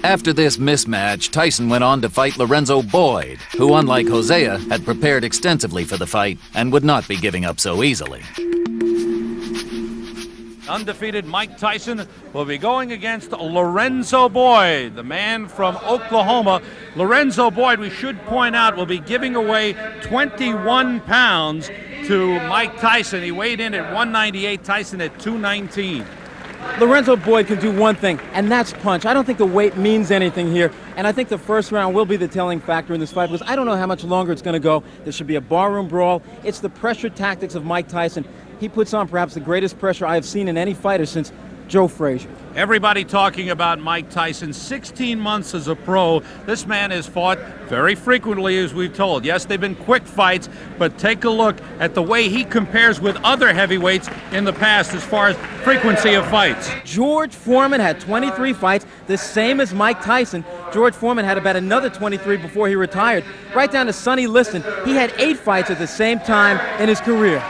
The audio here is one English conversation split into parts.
After this mismatch, Tyson went on to fight Lorenzo Boyd, who, unlike Hosea, had prepared extensively for the fight and would not be giving up so easily. Undefeated Mike Tyson will be going against Lorenzo Boyd, the man from Oklahoma. Lorenzo Boyd, we should point out, will be giving away 21 pounds to Mike Tyson. He weighed in at 198, Tyson at 219. Lorenzo Boyd can do one thing, and that's punch. I don't think the weight means anything here, and I think the first round will be the telling factor in this fight because I don't know how much longer it's going to go. There should be a barroom brawl. It's the pressure tactics of Mike Tyson. He puts on perhaps the greatest pressure I have seen in any fighter since Joe Frazier. Everybody talking about Mike Tyson. 16 months as a pro. This man has fought very frequently, as we've told. Yes, they've been quick fights, but take a look at the way he compares with other heavyweights in the past as far as frequency of fights. George Foreman had 23 fights, the same as Mike Tyson. George Foreman had about another 23 before he retired. Right down to Sonny Liston, he had 8 fights at the same time in his career.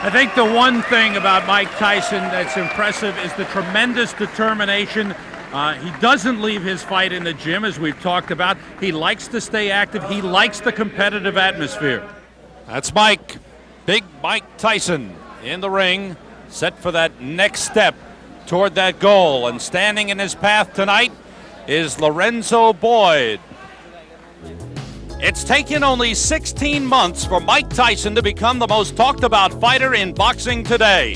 I think the one thing about Mike Tyson that's impressive is the tremendous determination. He doesn't leave his fight in the gym, as we've talked about. He likes to stay active. He likes the competitive atmosphere. That's Mike, big Mike Tyson in the ring, set for that next step toward that goal. And standing in his path tonight is Lorenzo Boyd. It's taken only 16 months for Mike Tyson to become the most talked about fighter in boxing today.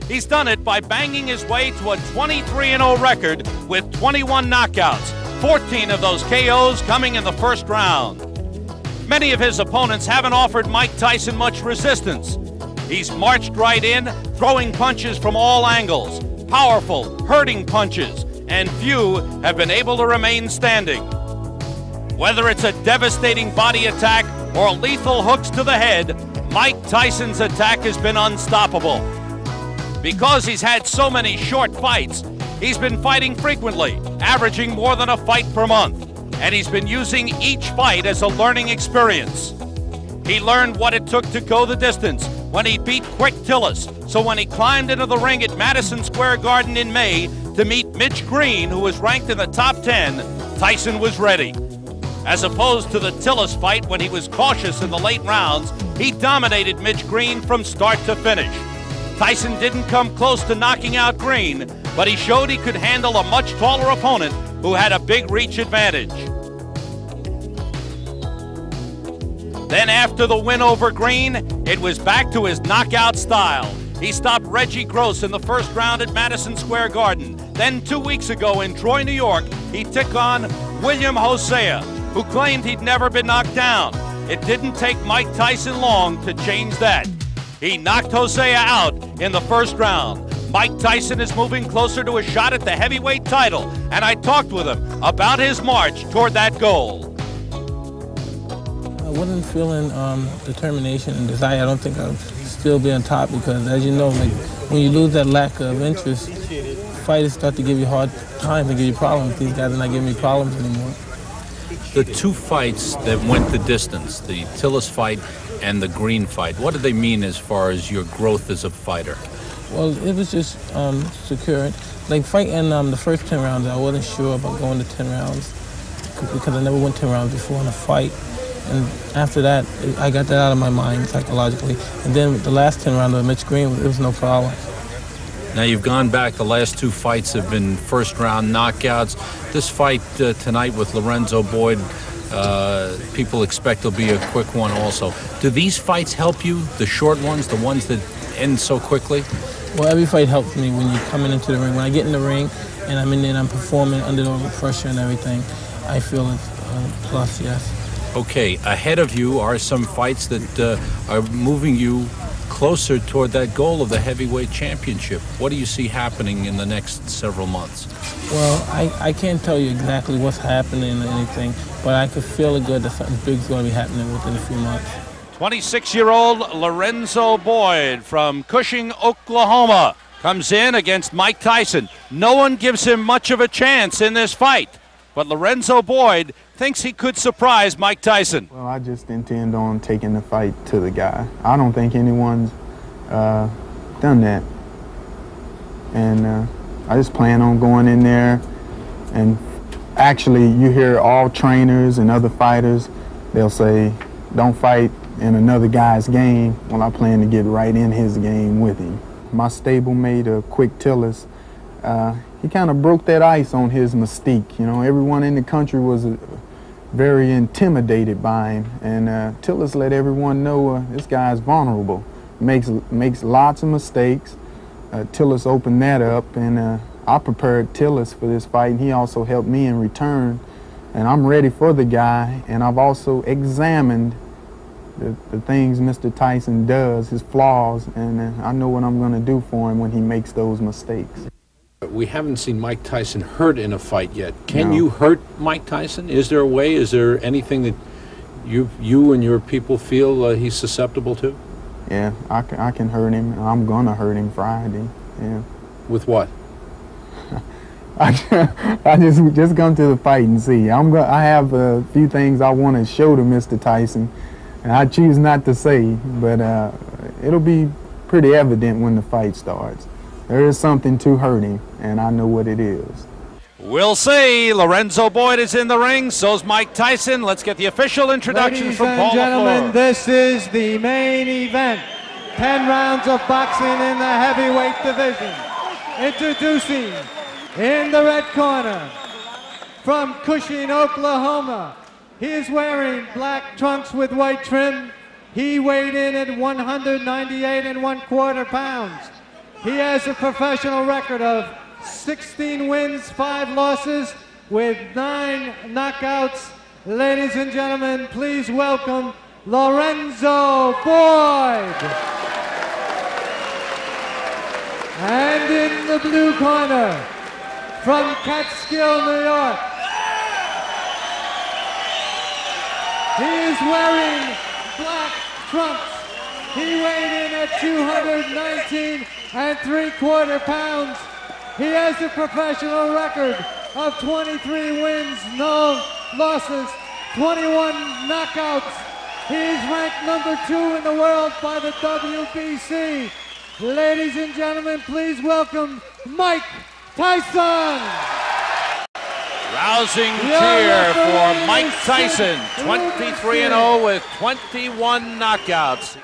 He's done it by banging his way to a 23-0 record with 21 knockouts, 14 of those KOs coming in the first round. Many of his opponents haven't offered Mike Tyson much resistance. He's marched right in, throwing punches from all angles, powerful, hurting punches, and few have been able to remain standing. Whether it's a devastating body attack or lethal hooks to the head, Mike Tyson's attack has been unstoppable. Because he's had so many short fights, he's been fighting frequently, averaging more than a fight per month. And he's been using each fight as a learning experience. He learned what it took to go the distance when he beat Quick Tillis. So when he climbed into the ring at Madison Square Garden in May to meet Mitch Green, who was ranked in the top 10, Tyson was ready. As opposed to the Tillis fight when he was cautious in the late rounds, he dominated Mitch Green from start to finish. Tyson didn't come close to knocking out Green, but he showed he could handle a much taller opponent who had a big reach advantage. Then after the win over Green, it was back to his knockout style. He stopped Reggie Gross in the first round at Madison Square Garden. Then 2 weeks ago in Troy, New York, he took on William Hosea, who claimed he'd never been knocked down. It didn't take Mike Tyson long to change that. He knocked Hosea out in the first round. Mike Tyson is moving closer to a shot at the heavyweight title, and I talked with him about his march toward that goal. I wasn't feeling determination and desire. I don't think I'll still be on top because, as you know, like when you lose that lack of interest, fighters start to give you hard time and give you problems. These guys are not giving me problems anymore. The 2 fights that went the distance, the Tillis fight and the Green fight, what do they mean as far as your growth as a fighter? Well, it was just secure. Like fighting the first 10 rounds, I wasn't sure about going to 10 rounds because I never went 10 rounds before in a fight. And after that, I got that out of my mind psychologically. And then the last 10 rounds with Mitch Green, it was no problem. Now you've gone back, the last 2 fights have been first round knockouts. This fight tonight with Lorenzo Boyd, people expect will be a quick one also. Do these fights help you, the short ones, the ones that end so quickly? Well, every fight helps me when you're coming into the ring. When I get in the ring and I'm in there and I'm performing under the pressure and everything, I feel it's a plus, yes. Okay, ahead of you are some fights that are moving you closer toward that goal of the heavyweight championship. What do you see happening in the next several months? Well, I can't tell you exactly what's happening or anything, but I could feel it good that something big is going to be happening within a few months. 26-year-old Lorenzo Boyd from Cushing, Oklahoma, comes in against Mike Tyson. No one gives him much of a chance in this fight, but Lorenzo Boyd thinks he could surprise Mike Tyson. Well, I just intend on taking the fight to the guy. I don't think anyone's done that. And I just plan on going in there and Actually, you hear all trainers and other fighters, they'll say, don't fight in another guy's game. Well, I plan to get right in his game with him. My stablemate, Quick Tillis, he kind of broke that ice on his mystique. You know, everyone in the country was very intimidated by him, and Tillis let everyone know this guy's vulnerable, makes lots of mistakes. Tillis opened that up, and I prepared Tillis for this fight, and he also helped me in return. And I'm ready for the guy, and I've also examined the things Mr. Tyson does, his flaws, and I know what I'm going to do for him when he makes those mistakes. We haven't seen Mike Tyson hurt in a fight yet. Can No. you hurt Mike Tyson? Is there a way? Is there anything that you and your people feel he's susceptible to? Yeah, I can hurt him. I'm going to hurt him Friday. Yeah. With what? I just come to the fight and see. I have a few things I want to show to Mr. Tyson, and I choose not to say, but it'll be pretty evident when the fight starts. There is something to hurt him, and I know what it is. We'll see. Lorenzo Boyd is in the ring. So's Mike Tyson. Let's get the official introductions from Paul Ladies and gentlemen, LaFleur. this is the main event. 10 rounds of boxing in the heavyweight division. Introducing in the red corner, from Cushing, Oklahoma. He is wearing black trunks with white trim. He weighed in at 198 1/4 pounds. He has a professional record of 16 wins, 5 losses, with 9 knockouts. Ladies and gentlemen, please welcome Lorenzo Boyd. And in the blue corner, from Catskill, New York, he is wearing black trunks. He weighed in at 219 3/4 pounds. He has a professional record of 23 wins, no losses, 21 knockouts. He is ranked number 2 in the world by the WBC. Ladies and gentlemen, please welcome Mike Tyson. Rousing cheer for Mike Tyson, 23-0 with 21 knockouts.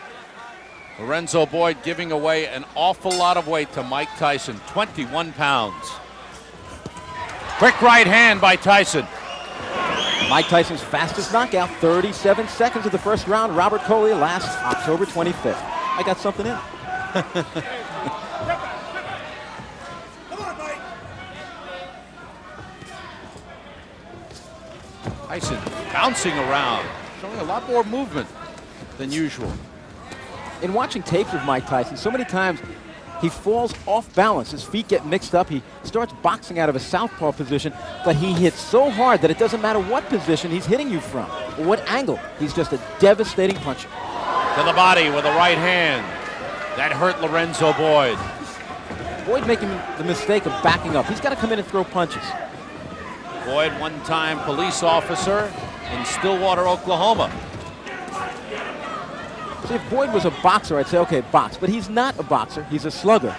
Lorenzo Boyd giving away an awful lot of weight to Mike Tyson, 21 pounds. Quick right hand by Tyson. Mike Tyson's fastest knockout, 37 seconds of the first round. Robert Coley last October 25th. I got something in. Tyson bouncing around, showing a lot more movement than usual. In watching tapes of Mike Tyson, so many times he falls off balance. His feet get mixed up. He starts boxing out of a southpaw position, but he hits so hard that it doesn't matter what position he's hitting you from or what angle. He's just a devastating puncher. To the body with a right hand. That hurt Lorenzo Boyd. Boyd making the mistake of backing up. He's got to come in and throw punches. Boyd, one-time police officer in Stillwater, Oklahoma. See, if Boyd was a boxer, I'd say, okay, box. But he's not a boxer. He's a slugger.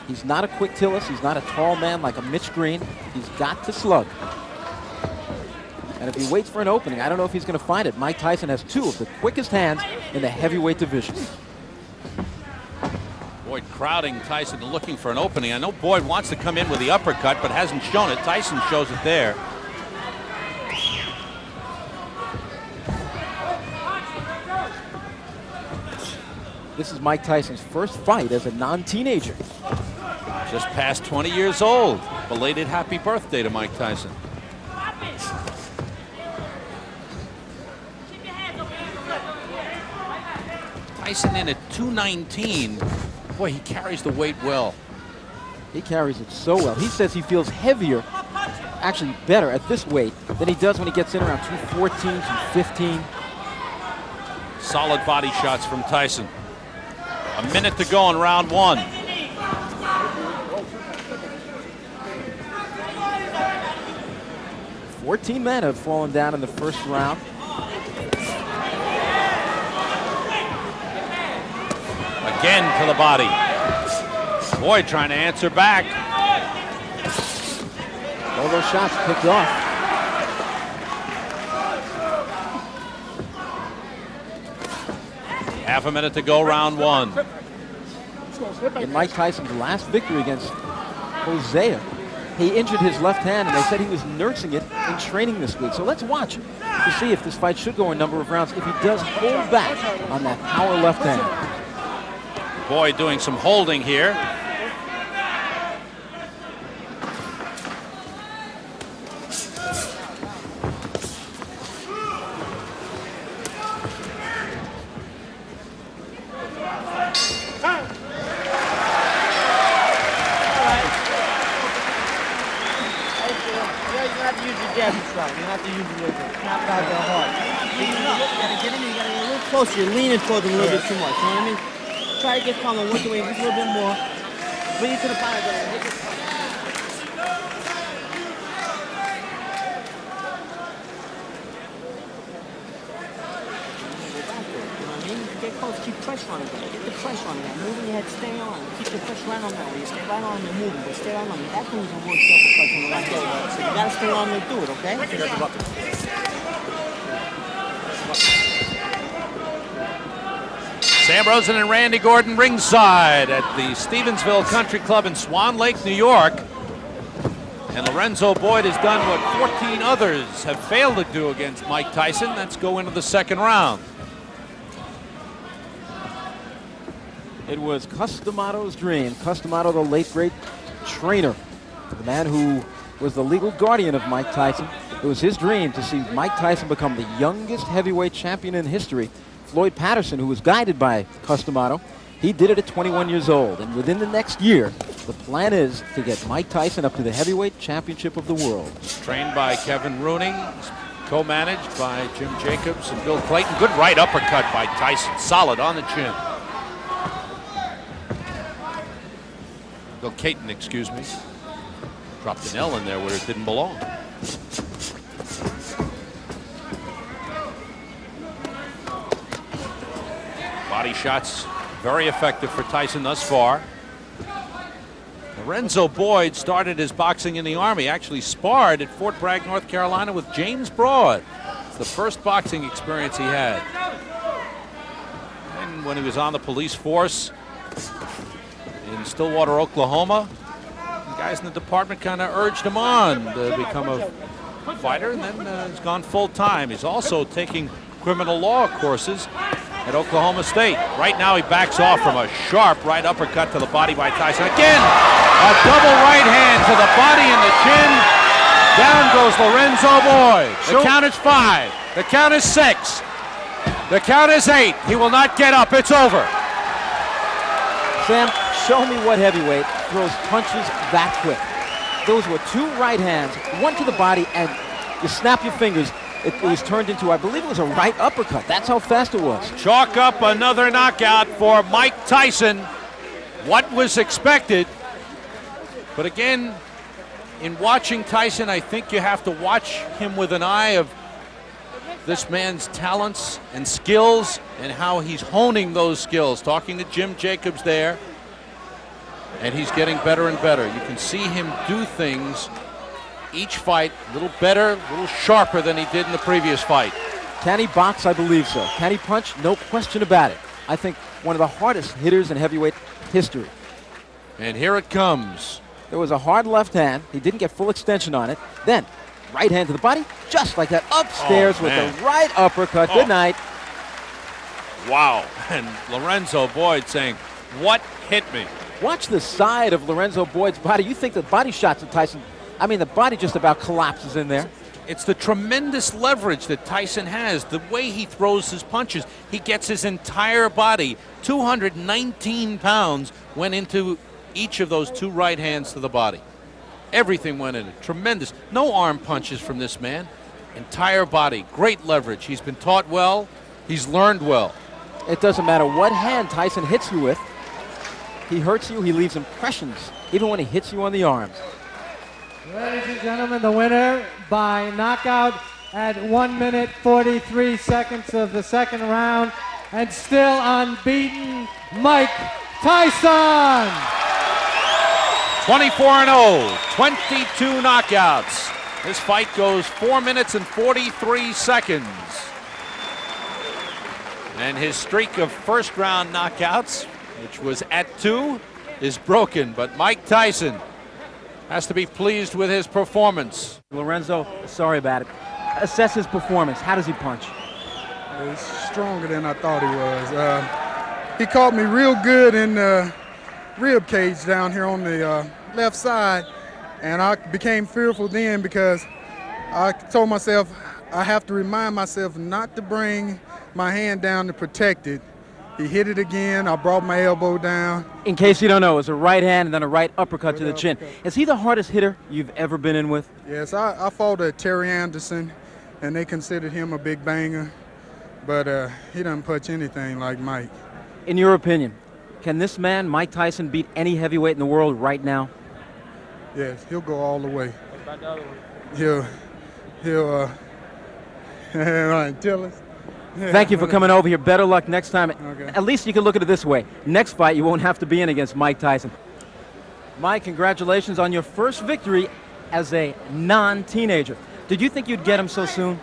He's not a quick Tillis. He's not a tall man like a Mitch Green. He's got to slug. And if he waits for an opening, I don't know if he's going to find it. Mike Tyson has 2 of the quickest hands in the heavyweight division. Boyd crowding Tyson and looking for an opening. I know Boyd wants to come in with the uppercut, but hasn't shown it. Tyson shows it there. This is Mike Tyson's first fight as a non-teenager. Just past 20 years old. Belated happy birthday to Mike Tyson. Tyson in at 219. Boy, he carries the weight well. He carries it so well. He says he feels heavier, actually better at this weight than he does when he gets in around 214, 215. Solid body shots from Tyson. A minute to go in round 1. Fourteen men have fallen down in the first round. Again to the body. Boyd trying to answer back. shots picked off. Half a minute to go, round one. In Mike Tyson's last victory against Hosea, he injured his left hand, and they said he was nursing it in training this week. So let's watch to see if this fight should go a number of rounds, if he does hold back on that power left hand. Boyd doing some holding here. You're leaning towards him a little bit too much, you know what I mean? Try to get calm and work your way just a little bit more. Bring it to the bottom. You know what I mean? Get close, keep pressure on it. Get the pressure on it. Moving your head, stay on. Keep the pressure right on that way. You stay right on and moving, but stay right on it. That's when you can work self-pressure in the right way. So you gotta stay on and do it, okay? Sam Rosen and Randy Gordon ringside at the Stevensville Country Club in Swan Lake, New York. And Lorenzo Boyd has done what 14 others have failed to do against Mike Tyson. Let's go into the second round. It was Customato's dream. Customato, the late great trainer, the man who was the legal guardian of Mike Tyson. It was his dream to see Mike Tyson become the youngest heavyweight champion in history. Floyd Patterson, who was guided by Customato, he did it at 21 years old. And within the next year, the plan is to get Mike Tyson up to the heavyweight championship of the world. Trained by Kevin Rooney, co-managed by Jim Jacobs and Bill Clayton. Good right uppercut by Tyson, solid on the chin. Bill Clayton, excuse me. Dropped an L in there where it didn't belong. Body shots very effective for Tyson thus far. Lorenzo Boyd started his boxing in the Army, actually sparred at Fort Bragg, North Carolina with James Broad. It's the first boxing experience he had. And when he was on the police force in Stillwater, Oklahoma, the guys in the department kind of urged him on to become a fighter, and then he's gone full time. He's also taking criminal law courses at Oklahoma State. Right now he backs off from a sharp right uppercut to the body by Tyson. Again, a double right hand to the body and the chin. Down goes Lorenzo Boyd. The count is 5. The count is 6. The count is 8. He will not get up. It's over. Sam, show me what heavyweight throws punches that quick. Those were 2 right hands, one to the body, and you snap your fingers. It was turned into, I believe it was a right uppercut. That's how fast it was. Chalk up another knockout for Mike Tyson. What was expected? But again, in watching Tyson, I think you have to watch him with an eye of this man's talents and skills and how he's honing those skills. Talking to Jim Jacobs there, and he's getting better and better. You can see him do things each fight a little better, a little sharper than he did in the previous fight. Can he box? I believe so. Can he punch? No question about it. I think one of the hardest hitters in heavyweight history. And here it comes. There was a hard left hand. He didn't get full extension on it. Then, right hand to the body, just like that, upstairs with the right uppercut. Good night. Wow. And Lorenzo Boyd saying, what hit me? Watch the side of Lorenzo Boyd's body. You think the body shots of Tyson, I mean, the body just about collapses in there. It's the tremendous leverage that Tyson has. The way he throws his punches, he gets his entire body. 219 pounds went into each of those 2 right hands to the body. Everything went in it. Tremendous. No arm punches from this man. Entire body. Great leverage. He's been taught well. He's learned well. It doesn't matter what hand Tyson hits you with. He hurts you. He leaves impressions, even when he hits you on the arms. Ladies and gentlemen, the winner by knockout at 1 minute 43 seconds of the second round, and still unbeaten, Mike Tyson. 24-0, 22 knockouts. This fight goes 4 minutes and 43 seconds. And his streak of first-round knockouts, which was at 2, is broken. But Mike Tyson has to be pleased with his performance. Lorenzo, sorry about it. Assess his performance. How does he punch? He's stronger than I thought he was. He caught me real good in the rib cage down here on the left side, and I became fearful then because I told myself I have to remind myself not to bring my hand down to protect it. He hit it again. I brought my elbow down. In case you don't know, it was a right hand and then a right uppercut to the chin. Is he the hardest hitter you've ever been in with? Yes, I fought Terry Anderson, and they considered him a big banger, but he doesn't punch anything like Mike. In your opinion, can this man, Mike Tyson, beat any heavyweight in the world right now? Yes, he'll go all the way. He'll tell us. Thank you for coming over here. Better luck next time. Okay. At least you can look at it this way. Next fight, you won't have to be in against Mike Tyson. Mike, congratulations on your first victory as a non-teenager. Did you think you'd get him so soon?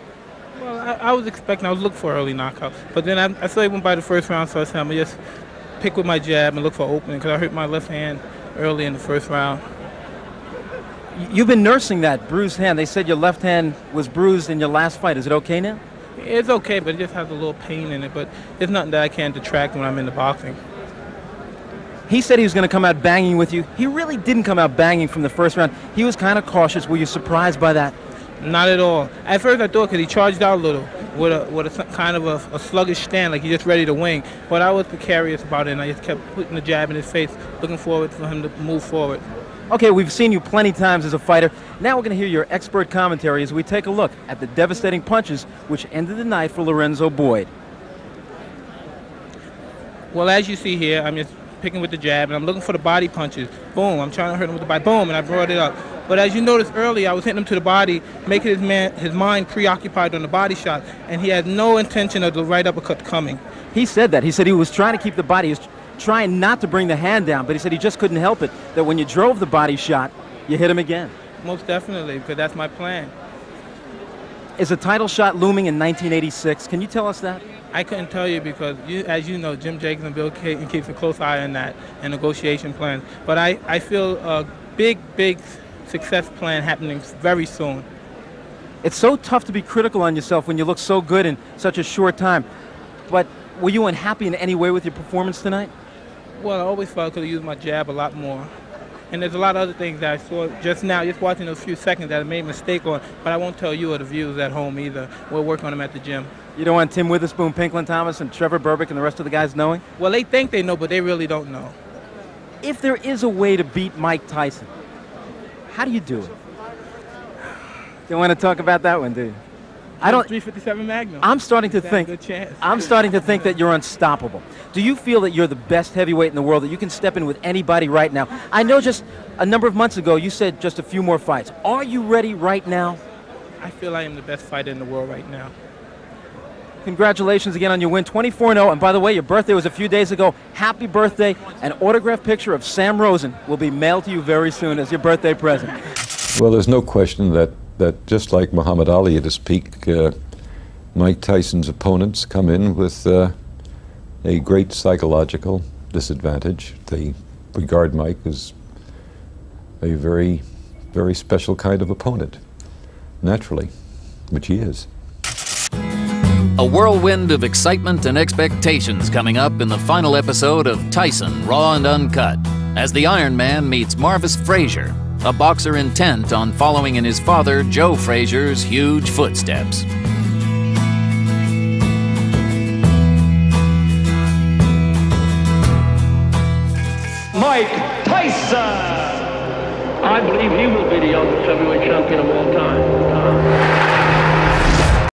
Well, I was expecting, I was looking for an early knockout. But then I saw he went by the first round, so I said I'm going to just pick with my jab and look for opening because I hurt my left hand early in the first round. You've been nursing that bruised hand. They said your left hand was bruised in your last fight. Is it okay now? It's okay, but it just has a little pain in it. But it's nothing that I can't detract when I'm in the boxing. He said he was going to come out banging with you. He really didn't come out banging from the first round. He was kind of cautious. Were you surprised by that? Not at all. At first I thought because he charged out a little with a kind of a sluggish stand, like he's just ready to wing. But I was precarious about it, and I just kept putting the jab in his face, looking forward for him to move forward. Okay, we've seen you plenty times as a fighter. Now we're going to hear your expert commentary as we take a look at the devastating punches which ended the night for Lorenzo Boyd. Well, as you see here, I'm just picking with the jab, and I'm looking for the body punches. Boom, I'm trying to hurt him with the body. Boom, and I brought it up. But as you noticed earlier, I was hitting him to the body, making his mind preoccupied on the body shot, and he had no intention of the right uppercut coming. He said that. He said he was trying to keep the body. He was trying not to bring the hand down, but he said he just couldn't help it, that when you drove the body shot, you hit him again. Most definitely, because that's my plan. Is a title shot looming in 1986? Can you tell us that? I couldn't tell you because, as you know, Jim Jacobs and Bill Cayton keeps a close eye on that and negotiation plans. But I feel a big success plan happening very soon. It's so tough to be critical on yourself when you look so good in such a short time. But were you unhappy in any way with your performance tonight? Well, I always felt I could have used my jab a lot more. And there's a lot of other things that I saw just now, just watching those few seconds that I made a mistake on, but I won't tell you or the viewers at home either. We'll work on them at the gym. You don't want Tim Witherspoon, Pinklin Thomas, and Trevor Berbick and the rest of the guys knowing? Well, they think they know, but they really don't know. If there is a way to beat Mike Tyson, how do you do it? Don't want to talk about that one, do you? I don't. 357 Magnum. I'm starting to think. Good chance. I'm starting to think that you're unstoppable. Do you feel that you're the best heavyweight in the world, that you can step in with anybody right now? I know just a number of months ago you said just a few more fights. Are you ready right now? I feel I am the best fighter in the world right now. Congratulations again on your win, 24-0. And by the way, your birthday was a few days ago. Happy birthday. An autographed picture of Sam Rosen will be mailed to you very soon as your birthday present. Well, there's no question that just like Muhammad Ali at his peak, Mike Tyson's opponents come in with a great psychological disadvantage. They regard Mike as a very, very special kind of opponent, naturally, which he is. A whirlwind of excitement and expectations coming up in the final episode of Tyson, Raw and Uncut, as the Iron Man meets Marvis Frazier, a boxer intent on following in his father, Joe Frazier's, huge footsteps. Mike Tyson! I believe he will be the youngest heavyweight champion of all time.